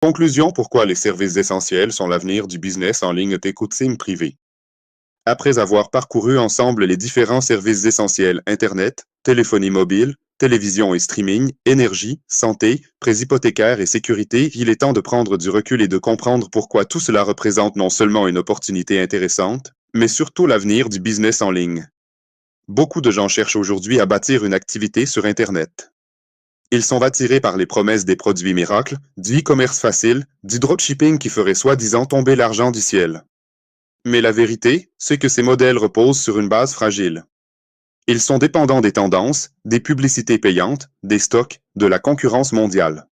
Conclusion, pourquoi les services essentiels sont l'avenir du business en ligne Team privé. Après avoir parcouru ensemble les différents services essentiels Internet, téléphonie mobile, télévision et streaming, énergie, santé, prêts hypothécaires et sécurité, il est temps de prendre du recul et de comprendre pourquoi tout cela représente non seulement une opportunité intéressante, mais surtout l'avenir du business en ligne. Beaucoup de gens cherchent aujourd'hui à bâtir une activité sur Internet. Ils sont attirés par les promesses des produits miracles, du e-commerce facile, du dropshipping qui ferait soi-disant tomber l'argent du ciel. Mais la vérité, c'est que ces modèles reposent sur une base fragile. Ils sont dépendants des tendances, des publicités payantes, des stocks, de la concurrence mondiale.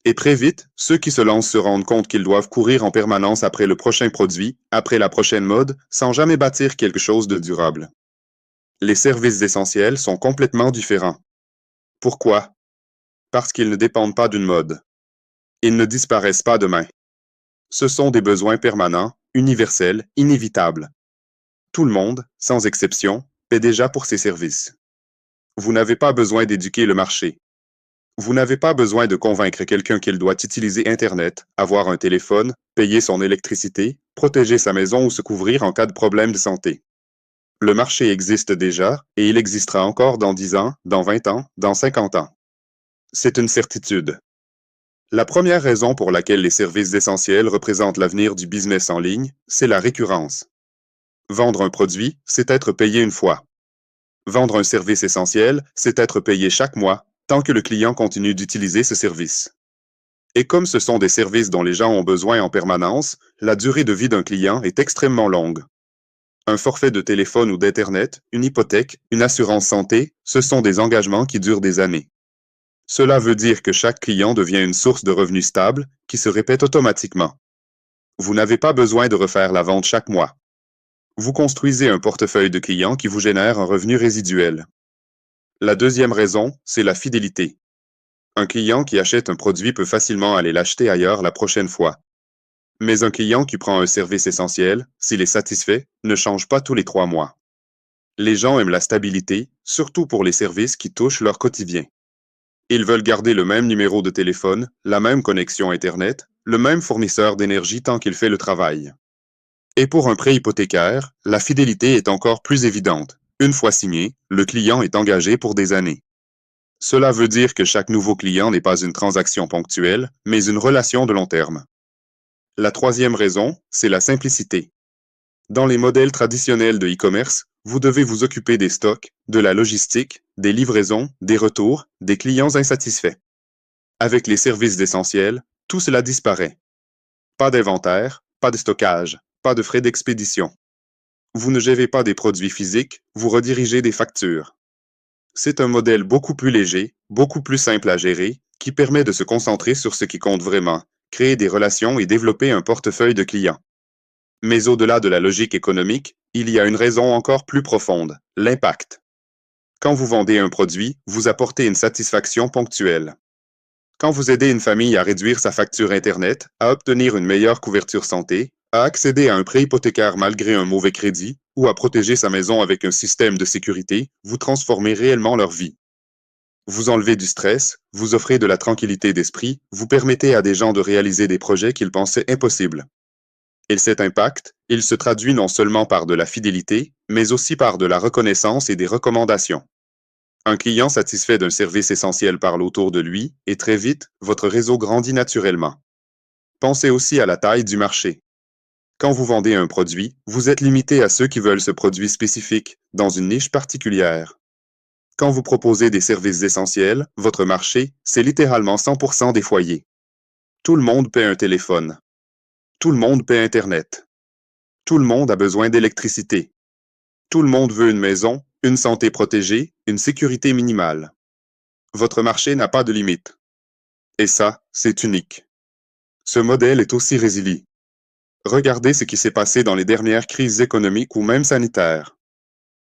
Et très vite, ceux qui se lancent se rendent compte qu'ils doivent courir en permanence après le prochain produit, après la prochaine mode, sans jamais bâtir quelque chose de durable. Les services essentiels sont complètement différents. Pourquoi? Parce qu'ils ne dépendent pas d'une mode. Ils ne disparaissent pas demain. Ce sont des besoins permanents, universels, inévitables. Tout le monde, sans exception, paie déjà pour ces services. Vous n'avez pas besoin d'éduquer le marché. Vous n'avez pas besoin de convaincre quelqu'un qu'il doit utiliser Internet, avoir un téléphone, payer son électricité, protéger sa maison ou se couvrir en cas de problème de santé. Le marché existe déjà et il existera encore dans 10 ans, dans 20 ans, dans 50 ans. C'est une certitude. La première raison pour laquelle les services essentiels représentent l'avenir du business en ligne, c'est la récurrence. Vendre un produit, c'est être payé une fois. Vendre un service essentiel, c'est être payé chaque mois, tant que le client continue d'utiliser ce service. Et comme ce sont des services dont les gens ont besoin en permanence, la durée de vie d'un client est extrêmement longue. Un forfait de téléphone ou d'Internet, une hypothèque, une assurance santé, ce sont des engagements qui durent des années. Cela veut dire que chaque client devient une source de revenus stable qui se répète automatiquement. Vous n'avez pas besoin de refaire la vente chaque mois. Vous construisez un portefeuille de clients qui vous génère un revenu résiduel. La deuxième raison, c'est la fidélité. Un client qui achète un produit peut facilement aller l'acheter ailleurs la prochaine fois. Mais un client qui prend un service essentiel, s'il est satisfait, ne change pas tous les 3 mois. Les gens aiment la stabilité, surtout pour les services qui touchent leur quotidien. Ils veulent garder le même numéro de téléphone, la même connexion Internet, le même fournisseur d'énergie tant qu'il fait le travail. Et pour un prêt hypothécaire, la fidélité est encore plus évidente. Une fois signé, le client est engagé pour des années. Cela veut dire que chaque nouveau client n'est pas une transaction ponctuelle, mais une relation de long terme. La troisième raison, c'est la simplicité. Dans les modèles traditionnels de e-commerce, vous devez vous occuper des stocks, de la logistique, des livraisons, des retours, des clients insatisfaits. Avec les services essentiels, tout cela disparaît. Pas d'inventaire, pas de stockage, pas de frais d'expédition. Vous ne gérez pas des produits physiques, vous redirigez des factures. C'est un modèle beaucoup plus léger, beaucoup plus simple à gérer, qui permet de se concentrer sur ce qui compte vraiment, créer des relations et développer un portefeuille de clients. Mais au-delà de la logique économique, il y a une raison encore plus profonde, l'impact. Quand vous vendez un produit, vous apportez une satisfaction ponctuelle. Quand vous aidez une famille à réduire sa facture Internet, à obtenir une meilleure couverture santé, à accéder à un prêt hypothécaire malgré un mauvais crédit, ou à protéger sa maison avec un système de sécurité, vous transformez réellement leur vie. Vous enlevez du stress, vous offrez de la tranquillité d'esprit, vous permettez à des gens de réaliser des projets qu'ils pensaient impossibles. Et cet impact, il se traduit non seulement par de la fidélité, mais aussi par de la reconnaissance et des recommandations. Un client satisfait d'un service essentiel parle autour de lui, et très vite, votre réseau grandit naturellement. Pensez aussi à la taille du marché. Quand vous vendez un produit, vous êtes limité à ceux qui veulent ce produit spécifique, dans une niche particulière. Quand vous proposez des services essentiels, votre marché, c'est littéralement 100% des foyers. Tout le monde paie un téléphone. Tout le monde paie Internet. Tout le monde a besoin d'électricité. Tout le monde veut une maison, une santé protégée, une sécurité minimale. Votre marché n'a pas de limite. Et ça, c'est unique. Ce modèle est aussi résilient. Regardez ce qui s'est passé dans les dernières crises économiques ou même sanitaires.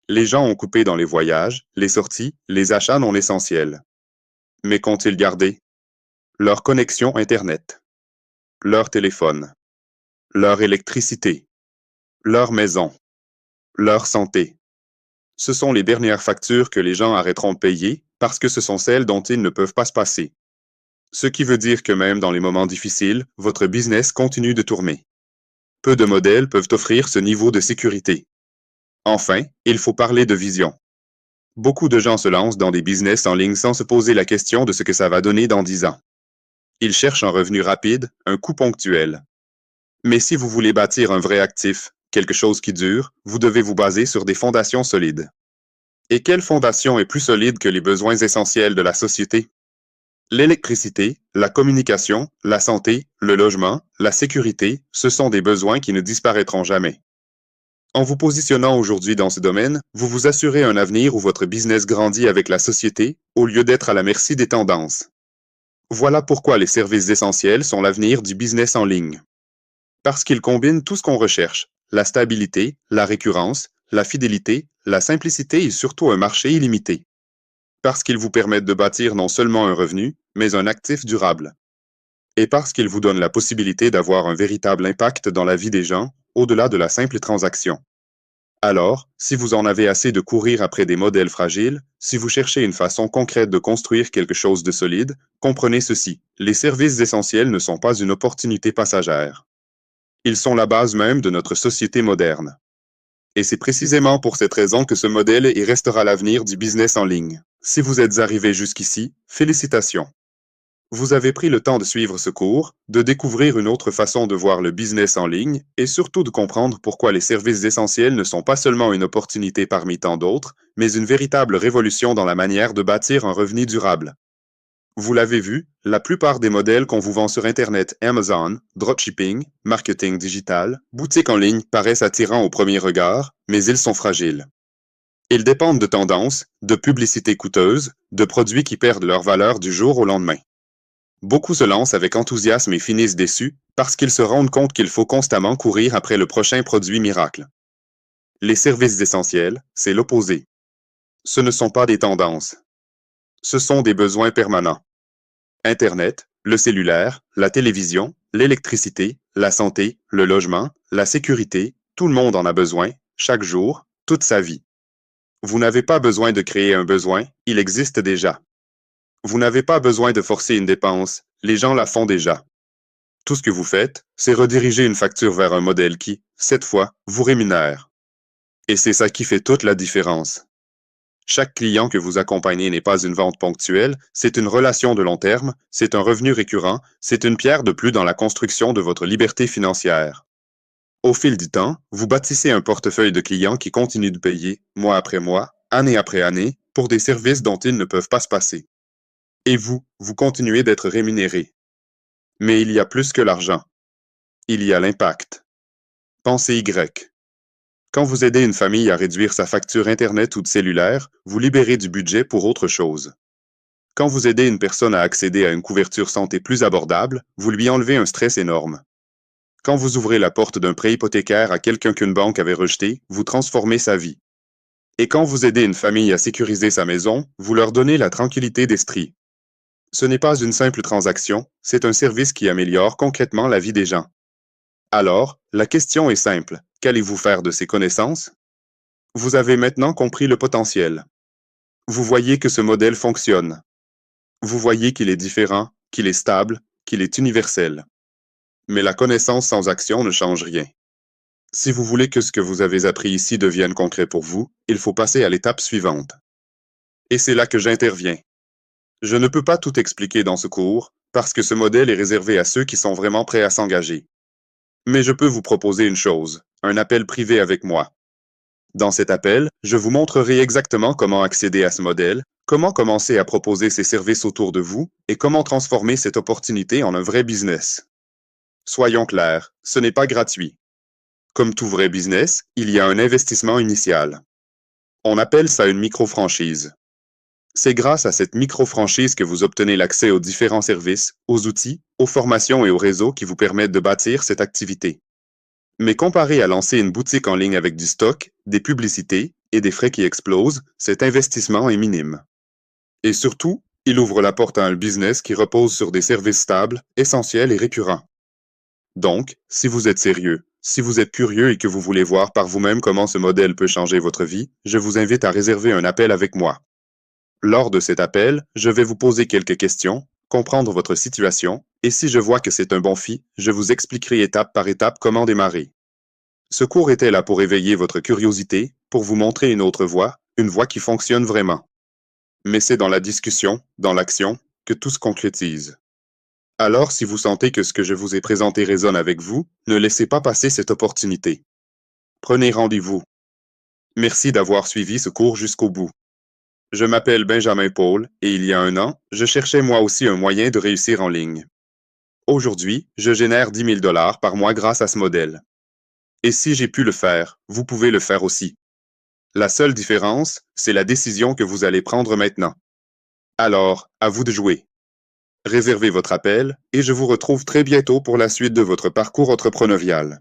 Les gens ont coupé dans les voyages, les sorties, les achats non essentiels. Mais qu'ont-ils gardé? Leur connexion Internet, leur téléphone, leur électricité, leur maison, leur santé. Ce sont les dernières factures que les gens arrêteront de payer parce que ce sont celles dont ils ne peuvent pas se passer. Ce qui veut dire que même dans les moments difficiles, votre business continue de tourner. Peu de modèles peuvent offrir ce niveau de sécurité. Enfin, il faut parler de vision. Beaucoup de gens se lancent dans des business en ligne sans se poser la question de ce que ça va donner dans 10 ans. Ils cherchent un revenu rapide, un coût ponctuel. Mais si vous voulez bâtir un vrai actif, quelque chose qui dure, vous devez vous baser sur des fondations solides. Et quelle fondation est plus solide que les besoins essentiels de la société? L'électricité, la communication, la santé, le logement, la sécurité, ce sont des besoins qui ne disparaîtront jamais. En vous positionnant aujourd'hui dans ce domaine, vous vous assurez un avenir où votre business grandit avec la société au lieu d'être à la merci des tendances. Voilà pourquoi les services essentiels sont l'avenir du business en ligne. Parce qu'ils combinent tout ce qu'on recherche, la stabilité, la récurrence, la fidélité, la simplicité et surtout un marché illimité. Parce qu'ils vous permettent de bâtir non seulement un revenu, mais un actif durable. Et parce qu'ils vous donnent la possibilité d'avoir un véritable impact dans la vie des gens, au-delà de la simple transaction. Alors, si vous en avez assez de courir après des modèles fragiles, si vous cherchez une façon concrète de construire quelque chose de solide, comprenez ceci, les services essentiels ne sont pas une opportunité passagère. Ils sont la base même de notre société moderne. Et c'est précisément pour cette raison que ce modèle est et restera l'avenir du business en ligne. Si vous êtes arrivé jusqu'ici, félicitations. Vous avez pris le temps de suivre ce cours, de découvrir une autre façon de voir le business en ligne et surtout de comprendre pourquoi les services essentiels ne sont pas seulement une opportunité parmi tant d'autres, mais une véritable révolution dans la manière de bâtir un revenu durable. Vous l'avez vu, la plupart des modèles qu'on vous vend sur Internet, Amazon, dropshipping, marketing digital, boutique en ligne paraissent attirants au premier regard, mais ils sont fragiles. Ils dépendent de tendances, de publicités coûteuses, de produits qui perdent leur valeur du jour au lendemain. Beaucoup se lancent avec enthousiasme et finissent déçus parce qu'ils se rendent compte qu'il faut constamment courir après le prochain produit miracle. Les services essentiels, c'est l'opposé. Ce ne sont pas des tendances. Ce sont des besoins permanents. Internet, le cellulaire, la télévision, l'électricité, la santé, le logement, la sécurité, tout le monde en a besoin, chaque jour, toute sa vie. Vous n'avez pas besoin de créer un besoin, il existe déjà. Vous n'avez pas besoin de forcer une dépense, les gens la font déjà. Tout ce que vous faites, c'est rediriger une facture vers un modèle qui, cette fois, vous rémunère. Et c'est ça qui fait toute la différence. Chaque client que vous accompagnez n'est pas une vente ponctuelle, c'est une relation de long terme, c'est un revenu récurrent, c'est une pierre de plus dans la construction de votre liberté financière. Au fil du temps, vous bâtissez un portefeuille de clients qui continuent de payer, mois après mois, année après année, pour des services dont ils ne peuvent pas se passer. Et vous continuez d'être rémunéré. Mais il y a plus que l'argent. Il y a l'impact. Pensée Y. Quand vous aidez une famille à réduire sa facture Internet ou de cellulaire, vous libérez du budget pour autre chose. Quand vous aidez une personne à accéder à une couverture santé plus abordable, vous lui enlevez un stress énorme. Quand vous ouvrez la porte d'un prêt hypothécaire à quelqu'un qu'une banque avait rejeté, vous transformez sa vie. Et quand vous aidez une famille à sécuriser sa maison, vous leur donnez la tranquillité d'esprit. Ce n'est pas une simple transaction, c'est un service qui améliore concrètement la vie des gens. Alors, la question est simple. Qu'allez-vous faire de ces connaissances? Vous avez maintenant compris le potentiel. Vous voyez que ce modèle fonctionne. Vous voyez qu'il est différent, qu'il est stable, qu'il est universel. Mais la connaissance sans action ne change rien. Si vous voulez que ce que vous avez appris ici devienne concret pour vous, il faut passer à l'étape suivante. Et c'est là que j'interviens. Je ne peux pas tout expliquer dans ce cours, parce que ce modèle est réservé à ceux qui sont vraiment prêts à s'engager. Mais je peux vous proposer une chose, un appel privé avec moi. Dans cet appel, je vous montrerai exactement comment accéder à ce modèle, comment commencer à proposer ces services autour de vous et comment transformer cette opportunité en un vrai business. Soyons clairs, ce n'est pas gratuit. Comme tout vrai business, il y a un investissement initial. On appelle ça une micro-franchise. C'est grâce à cette micro-franchise que vous obtenez l'accès aux différents services, aux outils, aux formations et aux réseaux qui vous permettent de bâtir cette activité. Mais comparé à lancer une boutique en ligne avec du stock, des publicités et des frais qui explosent, cet investissement est minime. Et surtout, il ouvre la porte à un business qui repose sur des services stables, essentiels et récurrents. Donc, si vous êtes sérieux, si vous êtes curieux et que vous voulez voir par vous-même comment ce modèle peut changer votre vie, je vous invite à réserver un appel avec moi. Lors de cet appel, je vais vous poser quelques questions, comprendre votre situation, et si je vois que c'est un bon fit, je vous expliquerai étape par étape comment démarrer. Ce cours était là pour éveiller votre curiosité, pour vous montrer une voie qui fonctionne vraiment. Mais c'est dans la discussion, dans l'action, que tout se concrétise. Alors, si vous sentez que ce que je vous ai présenté résonne avec vous, ne laissez pas passer cette opportunité. Prenez rendez-vous. Merci d'avoir suivi ce cours jusqu'au bout. Je m'appelle Benjamin Paul, et il y a un an, je cherchais moi aussi un moyen de réussir en ligne. Aujourd'hui, je génère 10 000 $ par mois grâce à ce modèle. Et si j'ai pu le faire, vous pouvez le faire aussi. La seule différence, c'est la décision que vous allez prendre maintenant. Alors, à vous de jouer. Réservez votre appel et je vous retrouve très bientôt pour la suite de votre parcours entrepreneurial.